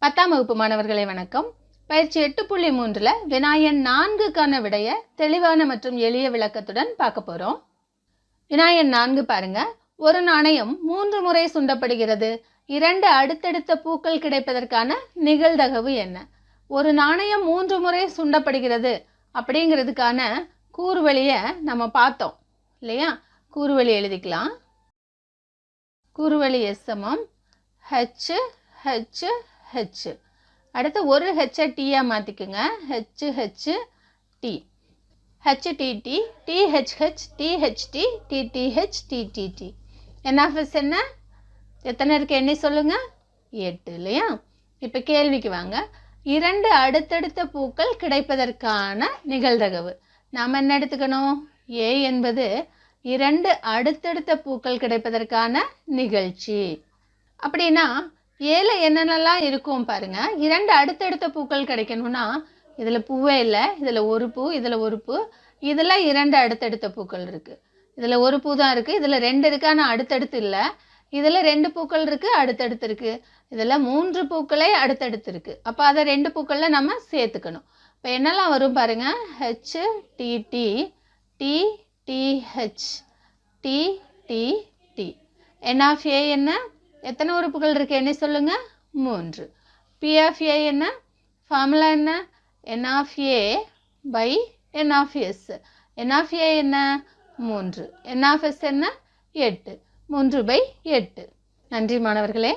10ஆம் வகுப்பு மாணவர்களே வணக்கம். பயிற்சி 8.3ல வினா எண் 4க்கான விடைய தெளிவான மற்றும் எளிய விளக்கத்துடன் பார்க்க போறோம். வினா எண் 4 பாருங்க. ஒரு நாணயம் 3 முறை சுண்டப்படுகிறது. 2 அடுத்தடுத்த பூக்கள் கிடைப்பதற்கான நிகழ்தகவு என்ன? ஒரு நாணயம் 3 முறை சுண்டப்படுகிறது அப்படிங்கிறதுக்கான கூறுவழியை நம்ம பார்த்தோம் இல்லையா? கூறுவழி எழுதிக்கலாம். கூறுவழி S சமம் H H H. அடுத்து ஒரு H T-யா மாற்றிக்குங்க. H H T. H T T, T H H, T H T, T T H, T T T. NFS என்ன? எத்தனை இருக்கு எண்ணி சொல்லுங்க? 8 இல்லையா? இப்போ கேள்விக்கு வாங்க. 2 அடுத்தடுத்த பூக்கள் கிடைப்பதற்கான நிகழ்தகவு. நாம் என்ன எடுத்துக்கணும்? A என்பது 2 அடுத்தடுத்த பூக்கள் கிடைப்பதற்கான நிகழ்ச்சி. அப்படின்னா ஏல என்னென்னலாம் இருக்கும் பாருங்க. 2 அடுத்தடுத்த பூக்கள் கிடைக்கணும்னா இதில் பூவே இல்லை, இதில் ஒரு பூ, இதில் ஒரு பூ, இதில் 2 அடுத்தடுத்த பூக்கள் இருக்குது. இதில் ஒரு பூ தான் இருக்குது, இதில் 2 இருக்குது, ஆனால் அடுத்தடுத்து இல்லை. இதில் 2 பூக்கள் இருக்குது, அடுத்தடுத்து இருக்குது. இதில் 3 பூக்களே அடுத்தடுத்து இருக்குது. அப்போ அதை 2 பூக்களில் நம்ம சேர்த்துக்கணும். இப்போ என்னெல்லாம் வரும் பாருங்க. H T T, T T H, T T T. N of A என்ன? எத்தனை உறுப்புகள் இருக்குது என்ன சொல்லுங்க? 3. P of A என்ன? ஃபார்முலா என்ன? N of A by N of S. N of A என்ன? 3. N of S என்ன? 8. 3/8. நன்றி மாணவர்களே.